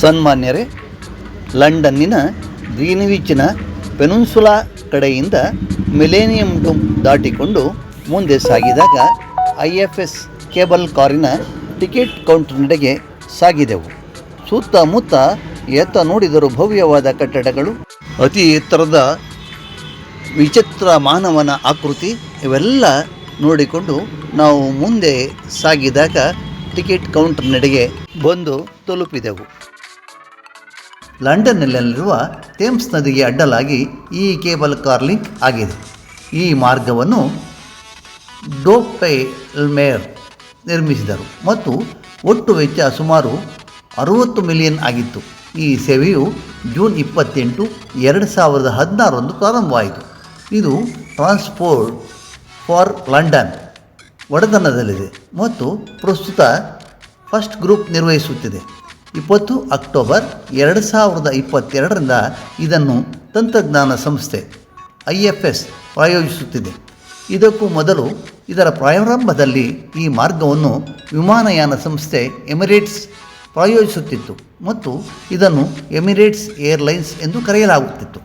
ಸನ್ಮಾನ್ಯರೇ, ಲಂಡನ್ನಿನ ಗ್ರೀನ್ವಿಚ್ನ peninsula ಕಡೆಯಿಂದ millennium dome ದಾಟಿಕೊಂಡು ಮುಂದೆ ಸಾಗಿದಾಗ IFS cable ಕಾರಿನ ಟಿಕೆಟ್ ಕೌಂಟರ್ನೆಡೆಗೆ ಸಾಗಿದೆವು. ಸುತ್ತಮುತ್ತ ಎತ್ತ ನೋಡಿದರೂ ಭವ್ಯವಾದ ಕಟ್ಟಡಗಳು, ಅತಿ ಎತ್ತರದ ವಿಚಿತ್ರ ಮಾನವನ ಆಕೃತಿ, ಇವೆಲ್ಲ ನೋಡಿಕೊಂಡು ನಾವು ಮುಂದೆ ಸಾಗಿದಾಗ ಟಿಕೆಟ್ ಕೌಂಟರ್ನೆಡೆಗೆ ಬಂದು ತಲುಪಿದೆವು. ಲಂಡನ್ನಲ್ಲಿರುವ ಥೇಮ್ಸ್ ನದಿಗೆ ಅಡ್ಡಲಾಗಿ ಈ ಕೇಬಲ್ ಕಾರ್ ಲಿಂಕ್ ಆಗಿದೆ. ಈ ಮಾರ್ಗವನ್ನು ಡೋಪೆಲ್ಮೇರ್ ನಿರ್ಮಿಸಿದರು ಮತ್ತು ಒಟ್ಟು ವೆಚ್ಚ ಸುಮಾರು 60 ಮಿಲಿಯನ್ ಆಗಿತ್ತು. ಈ ಸೇವೆಯು ಜೂನ್ 28, 2016 ಪ್ರಾರಂಭವಾಯಿತು. ಇದು ಟ್ರಾನ್ಸ್ಪೋರ್ಟ್ ಫಾರ್ ಲಂಡನ್ ಒಡೆತನದಲ್ಲಿದೆ ಮತ್ತು ಪ್ರಸ್ತುತ ಫಸ್ಟ್ ಗ್ರೂಪ್ ನಿರ್ವಹಿಸುತ್ತಿದೆ. 20 ಅಕ್ಟೋಬರ್ 2022 ಇದನ್ನು ತಂತ್ರಜ್ಞಾನ ಸಂಸ್ಥೆ IFS ಪ್ರಾಯೋಜಿಸುತ್ತಿದೆ. ಇದಕ್ಕೂ ಮೊದಲು ಇದರ ಪ್ರಾರಂಭದಲ್ಲಿ ಈ ಮಾರ್ಗವನ್ನು ವಿಮಾನಯಾನ ಸಂಸ್ಥೆ ಎಮಿರೇಟ್ಸ್ ಪ್ರಾಯೋಜಿಸುತ್ತಿತ್ತು ಮತ್ತು ಇದನ್ನು ಎಮಿರೇಟ್ಸ್ ಏರ್ಲೈನ್ಸ್ ಎಂದು ಕರೆಯಲಾಗುತ್ತಿತ್ತು.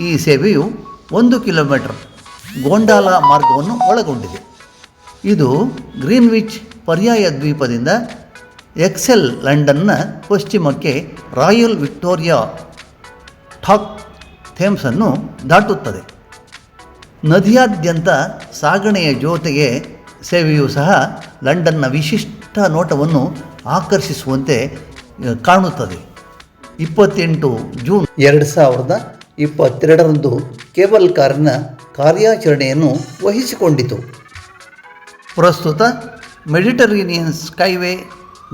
ಈ ಸೇವೆಯು 1 ಕಿಲೋಮೀಟರ್ ಗೋಂಡಾಲಾ ಮಾರ್ಗವನ್ನು ಒಳಗೊಂಡಿದೆ. ಇದು ಗ್ರೀನ್ವಿಚ್ ಪರ್ಯಾಯ ದ್ವೀಪದಿಂದ ಎಕ್ಸೆಲ್ ಲಂಡನ್ನ ಪಶ್ಚಿಮಕ್ಕೆ ರಾಯಲ್ ವಿಕ್ಟೋರಿಯಾ ಟಾಕ್ ಥೇಮ್ಸನ್ನು ದಾಟುತ್ತದೆ. ನದಿಯಾದ್ಯಂತ ಸಾಗಣೆಯ ಜೊತೆಗೆ ಸೇವೆಯೂ ಸಹ ಲಂಡನ್ನ ವಿಶಿಷ್ಟ ನೋಟವನ್ನು ಆಕರ್ಷಿಸುವಂತೆ ಕಾಣುತ್ತದೆ. 28 ಜೂನ್ 2022 ಕೇಬಲ್ ಕಾರಿನ ಕಾರ್ಯಾಚರಣೆಯನ್ನು ವಹಿಸಿಕೊಂಡಿತು. ಪ್ರಸ್ತುತ ಮೆಡಿಟರೇನಿಯನ್ ಸ್ಕೈವೇ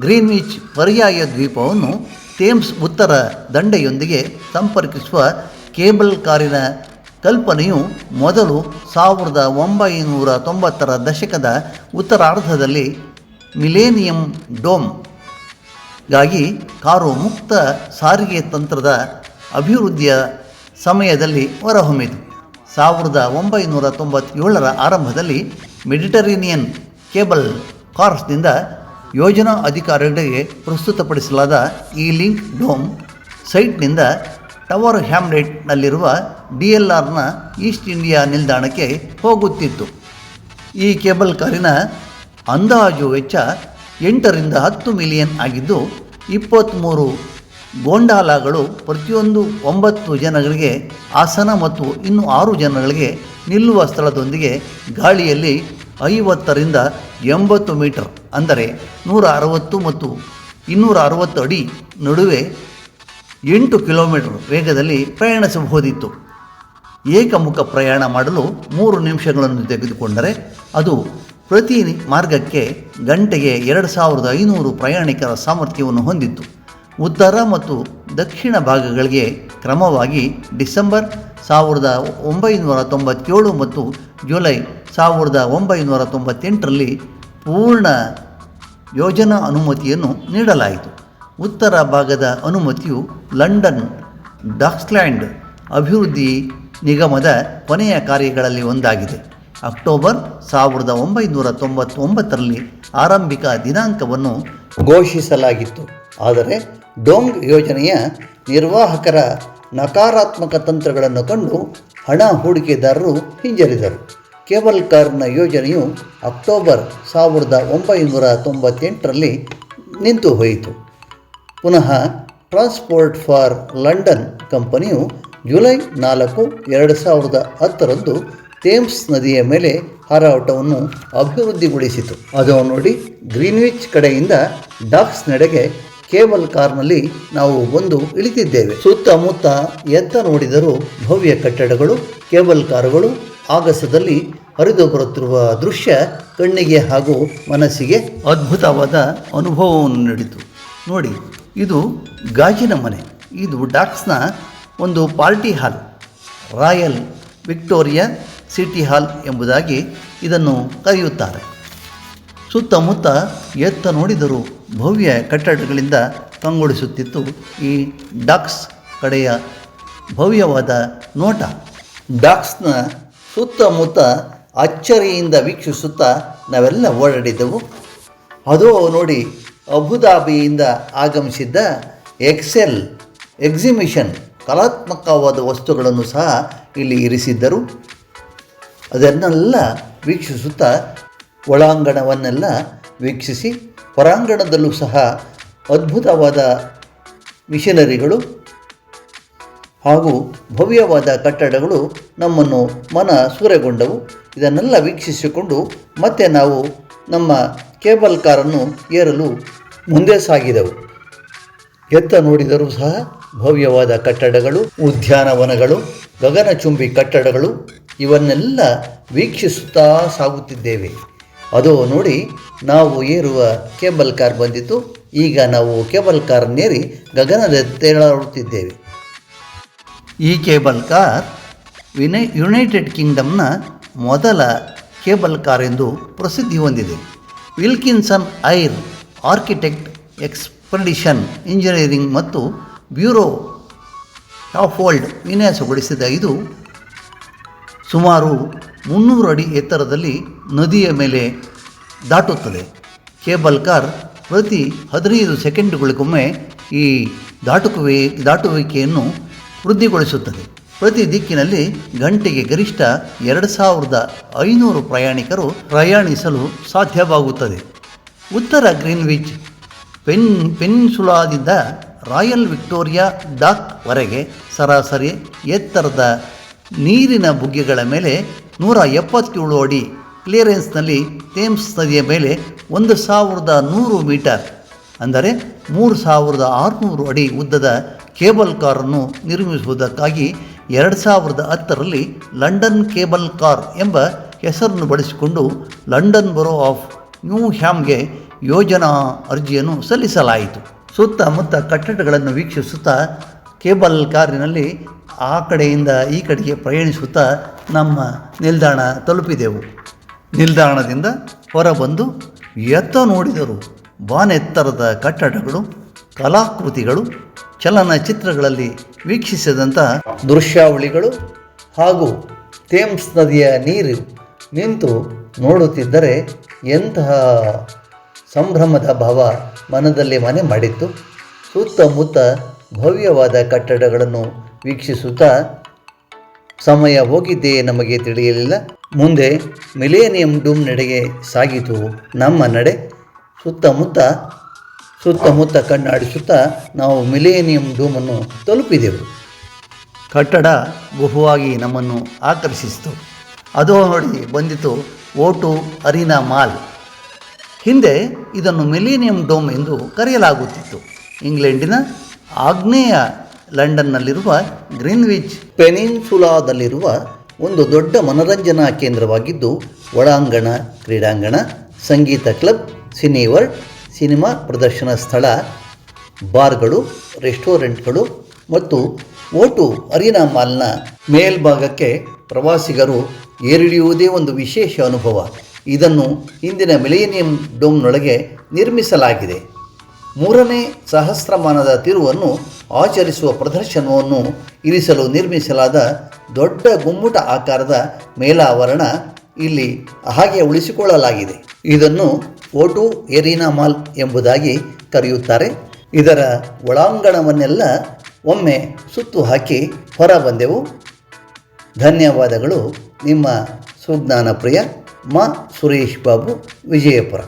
ಗ್ರೀನ್ವಿಚ್ ಪರ್ಯಾಯ ದ್ವೀಪವನ್ನು ಥೇಮ್ಸ್ ಉತ್ತರ ದಂಡೆಯೊಂದಿಗೆ ಸಂಪರ್ಕಿಸುವ ಕೇಬಲ್ ಕಾರಿನ ಕಲ್ಪನೆಯು ಮೊದಲು 1990ರ ದಶಕದ ಉತ್ತರಾರ್ಧದಲ್ಲಿ ಮಿಲೇನಿಯಂ ಡೋಮ್ಗಾಗಿ ಕಾರು ಮುಕ್ತ ಸಾರಿಗೆ ತಂತ್ರದ ಅಭಿವೃದ್ಧಿಯ ಸಮಯದಲ್ಲಿ ಹೊರಹೊಮ್ಮಿತು. 1997ರ ಆರಂಭದಲ್ಲಿ ಮೆಡಿಟರೇನಿಯನ್ ಕೇಬಲ್ ಕಾರ್ಸ್ನಿಂದ ಯೋಜನಾ ಅಧಿಕಾರಿಗಳಿಗೆ ಪ್ರಸ್ತುತಪಡಿಸಲಾದ ಈ ಲಿಂಕ್ ಡೋಮ್ ಸೈಟ್ನಿಂದ ಟವರ್ ಹ್ಯಾಮ್ಲೆಟ್ನಲ್ಲಿರುವ DLRನ ಈಸ್ಟ್ ಇಂಡಿಯಾ ನಿಲ್ದಾಣಕ್ಕೆ ಹೋಗುತ್ತಿತ್ತು. ಈ ಕೇಬಲ್ ಕಾರಿನ ಅಂದಾಜು ವೆಚ್ಚ 8ರಿಂದ 10 ಮಿಲಿಯನ್ ಆಗಿದ್ದು 23 ಗೋಂಡಾಲಾಗಳು ಪ್ರತಿಯೊಂದು 9 ಜನಗಳಿಗೆ ಆಸನ ಮತ್ತು ಇನ್ನು 6 ಜನಗಳಿಗೆ ನಿಲ್ಲುವ ಸ್ಥಳದೊಂದಿಗೆ ಗಾಳಿಯಲ್ಲಿ 50ರಿಂದ 80 ಮೀಟರ್ ಅಂದರೆ 160 ಮತ್ತು 260 ಅಡಿ ನಡುವೆ 8 ಕಿಲೋಮೀಟರ್ ವೇಗದಲ್ಲಿ ಪ್ರಯಾಣಿಸಬಹುದಿತ್ತು. ಏಕಮುಖ ಪ್ರಯಾಣ ಮಾಡಲು 3 ನಿಮಿಷಗಳನ್ನು ತೆಗೆದುಕೊಂಡರೆ ಅದು ಪ್ರತಿ ಮಾರ್ಗಕ್ಕೆ ಗಂಟೆಗೆ 2500 ಪ್ರಯಾಣಿಕರ ಸಾಮರ್ಥ್ಯವನ್ನು ಹೊಂದಿತ್ತು. ಉತ್ತರ ಮತ್ತು ದಕ್ಷಿಣ ಭಾಗಗಳಿಗೆ ಕ್ರಮವಾಗಿ ಡಿಸೆಂಬರ್ 1997 ಮತ್ತು ಜುಲೈ 1998ರಲ್ಲಿ ಪೂರ್ಣ ಯೋಜನಾ ಅನುಮತಿಯನ್ನು ನೀಡಲಾಯಿತು. ಉತ್ತರ ಭಾಗದ ಅನುಮತಿಯು ಲಂಡನ್ ಡಾಕ್ಸ್ಲ್ಯಾಂಡ್ ಅಭಿವೃದ್ಧಿ ನಿಗಮದ ಕೊನೆಯ ಕಾರ್ಯಗಳಲ್ಲಿ ಒಂದಾಗಿದೆ. ಅಕ್ಟೋಬರ್ 1999ರಲ್ಲಿ ಆರಂಭಿಕ ದಿನಾಂಕವನ್ನು ಘೋಷಿಸಲಾಗಿತ್ತು. ಆದರೆ ಡೋಂಗ್ ಯೋಜನೆಯ ನಿರ್ವಾಹಕರ ನಕಾರಾತ್ಮಕ ತಂತ್ರಗಳನ್ನು ಕಂಡು ಹಣ ಹೂಡಿಕೆದಾರರು ಹಿಂಜರಿದರು. ಕೇಬಲ್ ಕಾರ್ನ ಯೋಜನೆಯು ಅಕ್ಟೋಬರ್ 1998ರಲ್ಲಿ ನಿಂತು ಹೋಯಿತು. ಪುನಃ ಟ್ರಾನ್ಸ್ಪೋರ್ಟ್ ಫಾರ್ ಲಂಡನ್ ಕಂಪನಿಯು ಜುಲೈ 4, 2010ರಂದು ಥೇಮ್ಸ್ ನದಿಯ ಮೇಲೆ ಹಾರಾಟವನ್ನು ಅಭಿವೃದ್ಧಿಗೊಳಿಸಿತು. ಅದನ್ನು ನೋಡಿ, ಗ್ರೀನ್ವಿಚ್ ಕಡೆಯಿಂದ ಡಾಕ್ಸ್ ನಡೆಗೆ ಕೇಬಲ್ ಕಾರ್ನಲ್ಲಿ ನಾವು ಬಂದು ಇಳಿತಿದ್ದೇವೆ. ಸುತ್ತಮುತ್ತ ಎತ್ತ ನೋಡಿದರೂ ಭವ್ಯ ಕಟ್ಟಡಗಳು, ಕೇಬಲ್ ಕಾರುಗಳು, ಆಗಸದಲ್ಲಿ ಹರಿದು ಬರುತ್ತಿರುವ ದೃಶ್ಯ ಕಣ್ಣಿಗೆ ಹಾಗೂ ಮನಸ್ಸಿಗೆ ಅದ್ಭುತವಾದ ಅನುಭವವನ್ನು ನೀಡಿತು. ನೋಡಿ, ಇದು ಗಾಜಿನ ಮನೆ. ಇದು ಡಾಕ್ಸ್ನ ಒಂದು party hall, royal Victoria city hall ಎಂಬುದಾಗಿ ಇದನ್ನು ಕರೆಯುತ್ತಾರೆ. ಸುತ್ತಮುತ್ತ ಎತ್ತ ನೋಡಿದರೂ ಭವ್ಯ ಕಟ್ಟಡಗಳಿಂದ ಕಂಗೊಳಿಸುತ್ತಿತ್ತು ಈ ಡಾಕ್ಸ್ ಕಡೆಯ ಭವ್ಯವಾದ ನೋಟ. ಡಾಕ್ಸ್ನ ಸುತ್ತಮುತ್ತ ಅಚ್ಚರಿಯಿಂದ ವೀಕ್ಷಿಸುತ್ತಾ ನಾವೆಲ್ಲ ಓಡಾಡಿದ್ದೆವು. ಅದೋ ನೋಡಿ, ಅಬುದಾಬಿಯಿಂದ ಆಗಮಿಸಿದ್ದ ಎಕ್ಸೆಲ್, ಎಕ್ಸಿಬಿಷನ್ ಕಲಾತ್ಮಕವಾದ ವಸ್ತುಗಳನ್ನು ಸಹ ಇಲ್ಲಿ ಇರಿಸಿದ್ದರು. ಅದನ್ನೆಲ್ಲ ವೀಕ್ಷಿಸುತ್ತಾ ಒಳಾಂಗಣವನ್ನೆಲ್ಲ ವೀಕ್ಷಿಸಿ ಹೊರಾಂಗಣದಲ್ಲೂ ಸಹ ಅದ್ಭುತವಾದ ಮಿಷನರಿಗಳು ಹಾಗೂ ಭವ್ಯವಾದ ಕಟ್ಟಡಗಳು ನಮ್ಮನ್ನು ಮನ ಸೂರೆಗೊಂಡವು. ಇದನ್ನೆಲ್ಲ ವೀಕ್ಷಿಸಿಕೊಂಡು ಮತ್ತೆ ನಾವು ನಮ್ಮ ಕೇಬಲ್ ಕಾರನ್ನು ಏರಲು ಮುಂದೆ ಸಾಗಿದೆವು. ಎತ್ತ ನೋಡಿದರೂ ಸಹ ಭವ್ಯವಾದ ಕಟ್ಟಡಗಳು, ಉದ್ಯಾನವನಗಳು, ಗಗನಚುಂಬಿ ಕಟ್ಟಡಗಳು ಇವನ್ನೆಲ್ಲ ವೀಕ್ಷಿಸುತ್ತಾ ಸಾಗುತ್ತಿದ್ದೇವೆ. ಅದು ನೋಡಿ ನಾವು ಏರುವ ಕೇಬಲ್ ಕಾರ್ ಬಂದಿತ್ತು. ಈಗ ನಾವು ಕೇಬಲ್ ಕಾರನ್ನೇರಿ ಗಗನದ ತೇಲಾಡುತ್ತಿದ್ದೇವೆ. ಈ ಕೇಬಲ್ ಕಾರ್ ಯುನೈಟೆಡ್ ಕಿಂಗ್ಡಮ್ನ ಮೊದಲ ಕೇಬಲ್ ಕಾರ್ ಎಂದು ಪ್ರಸಿದ್ಧಿ ಹೊಂದಿದೆ. ವಿಲ್ಕಿನ್ಸನ್ ಐರ್ ಆರ್ಕಿಟೆಕ್ಟ್, ಎಕ್ಸ್ಪೆಡಿಷನ್ ಇಂಜಿನಿಯರಿಂಗ್ ಮತ್ತು ಬ್ಯೂರೋ ಶಾಫೋಲ್ಡ್ ವಿನ್ಯಾಸಗೊಳಿಸಿದ ಇದು ಸುಮಾರು 300 ಅಡಿ ಎತ್ತರದಲ್ಲಿ ನದಿಯ ಮೇಲೆ ದಾಟುತ್ತದೆ. ಕೇಬಲ್ ಕಾರ್ ಪ್ರತಿ 15 ಸೆಕೆಂಡುಗಳಿಗೊಮ್ಮೆ ಈ ದಾಟುವಿಕೆಯನ್ನು ವೃದ್ಧಿಗೊಳಿಸುತ್ತದೆ. ಪ್ರತಿ ದಿಕ್ಕಿನಲ್ಲಿ ಗಂಟೆಗೆ ಗರಿಷ್ಠ 2500 ಪ್ರಯಾಣಿಕರು ಪ್ರಯಾಣಿಸಲು ಸಾಧ್ಯವಾಗುತ್ತದೆ. ಉತ್ತರ ಗ್ರೀನ್ವಿಚ್ ಪೆನಿನ್ಸುಲಾದಿಂದ ರಾಯಲ್ ವಿಕ್ಟೋರಿಯಾ ಡಾಕ್ವರೆಗೆ ಸರಾಸರಿ ಎತ್ತರದ ನೀರಿನ ಬುಗ್ಗೆಗಳ ಮೇಲೆ 177 ಅಡಿ ಕ್ಲಿಯರೆನ್ಸ್ನಲ್ಲಿ ಥೇಮ್ಸ್ ನದಿಯ ಮೇಲೆ 1100 ಮೀಟರ್ ಅಂದರೆ 3600 ಅಡಿ ಉದ್ದದ ಕೇಬಲ್ ಕಾರನ್ನು ನಿರ್ಮಿಸುವುದಕ್ಕಾಗಿ 2010ರಲ್ಲಿ ಲಂಡನ್ ಕೇಬಲ್ ಕಾರ್ ಎಂಬ ಹೆಸರನ್ನು ಬಳಸಿಕೊಂಡು ಲಂಡನ್ ಬರೋ ಆಫ್ ನ್ಯೂಹ್ಯಾಮ್ಗೆ ಯೋಜನಾ ಅರ್ಜಿಯನ್ನು ಸಲ್ಲಿಸಲಾಯಿತು. ಸುತ್ತಮುತ್ತ ಕಟ್ಟಡಗಳನ್ನು ವೀಕ್ಷಿಸುತ್ತಾ ಕೇಬಲ್ ಕಾರಿನಲ್ಲಿ ಆ ಕಡೆಯಿಂದ ಈ ಕಡೆಗೆ ಪ್ರಯಾಣಿಸುತ್ತಾ ನಮ್ಮ ನಿಲ್ದಾಣ ತಲುಪಿದೆವು. ನಿಲ್ದಾಣದಿಂದ ಹೊರಬಂದು ಎತ್ತ ನೋಡಿದರು ಬಾನೆತ್ತರದ ಕಟ್ಟಡಗಳು, ಕಲಾಕೃತಿಗಳು, ಚಲನಚಿತ್ರಗಳಲ್ಲಿ ವೀಕ್ಷಿಸಿದಂಥ ದೃಶ್ಯಾವಳಿಗಳು ಹಾಗೂ ಥೇಮ್ಸ್ ನದಿಯ ನೀರು ನಿಂತು ನೋಡುತ್ತಿದ್ದರೆ ಎಂತಹ ಸಂಭ್ರಮದ ಭಾವ ಮನದಲ್ಲಿ ಮನೆ ಮಾಡಿತ್ತು. ಸುತ್ತಮುತ್ತ ಭವ್ಯವಾದ ಕಟ್ಟಡಗಳನ್ನು ವೀಕ್ಷಿಸುತ್ತಾ ಸಮಯ ಹೋಗಿದ್ದೇ ನಮಗೆ ತಿಳಿಯಲಿಲ್ಲ. ಮುಂದೆ ಮಿಲೇನಿಯಂ ಡೂಮ್ ನಡೆಗೆ ಸಾಗಿತು ನಮ್ಮ ನಡೆ. ಸುತ್ತಮುತ್ತ ಕಣ್ಣಾಡಿಸುತ್ತಾ ನಾವು ಮಿಲೇನಿಯಂ ಡೂಮನ್ನು ತಲುಪಿದೆವು. ಕಟ್ಟಡ ಬಹುವಾಗಿ ನಮ್ಮನ್ನು ಆಕರ್ಷಿಸಿತು. ಅದು ನೋಡಿ ಬಂದಿತು O2 ಅರೀನಾ ಮಾಲ್. ಹಿಂದೆ ಇದನ್ನು ಮಿಲೇನಿಯಂ ಡೋಮ್ ಎಂದು ಕರೆಯಲಾಗುತ್ತಿತ್ತು. ಇಂಗ್ಲೆಂಡಿನ ಆಗ್ನೇಯ ಲಂಡನ್ನಲ್ಲಿರುವ ಗ್ರೀನ್ವಿಚ್ ಪೆನಿನ್ಸುಲಾದಲ್ಲಿರುವ ಒಂದು ದೊಡ್ಡ ಮನರಂಜನಾ ಕೇಂದ್ರವಾಗಿದ್ದು ಒಳಾಂಗಣ, ಕ್ರೀಡಾಂಗಣ, ಸಂಗೀತ ಕ್ಲಬ್, ಸಿನಿವರ್ಲ್ಡ್, ಸಿನಿಮಾ ಪ್ರದರ್ಶನ ಸ್ಥಳ, ಬಾರ್ಗಳು, ರೆಸ್ಟೋರೆಂಟ್ಗಳು ಮತ್ತು O2 ಅರೀನಾ ಮಾಲ್ನ ಮೇಲ್ಭಾಗಕ್ಕೆ ಪ್ರವಾಸಿಗರು ಏರಿಳಿಯುವುದೇ ಒಂದು ವಿಶೇಷ ಅನುಭವ. ಇದನ್ನು ಇಂದಿನ ಮಿಲೇನಿಯಂ ಡೋಮ್ನೊಳಗೆ ನಿರ್ಮಿಸಲಾಗಿದೆ. 3ನೇ ಸಹಸ್ರಮಾನದ ತಿರುವನ್ನು ಆಚರಿಸುವ ಪ್ರದರ್ಶನವನ್ನು ಇರಿಸಲು ನಿರ್ಮಿಸಲಾದ ದೊಡ್ಡ ಗುಮ್ಮಟ ಆಕಾರದ ಮೇಲಾವರಣ ಇಲ್ಲಿ ಹಾಗೆ ಉಳಿಸಿಕೊಳ್ಳಲಾಗಿದೆ. ಇದನ್ನು O2 ಅರೀನಾ ಮಾಲ್ ಎಂಬುದಾಗಿ ಕರೆಯುತ್ತಾರೆ. ಇದರ ಒಳಾಂಗಣವನ್ನೆಲ್ಲ ಒಮ್ಮೆ ಸುತ್ತು ಹಾಕಿ ಹೊರ ಬಂದೆವು. ಧನ್ಯವಾದಗಳು. ನಿಮ್ಮ ಸುಜ್ಞಾನ ಪ್ರಿಯ ಮಾ ಸುರೇಶ್ ಬಾಬು, ವಿಜಯಪುರ.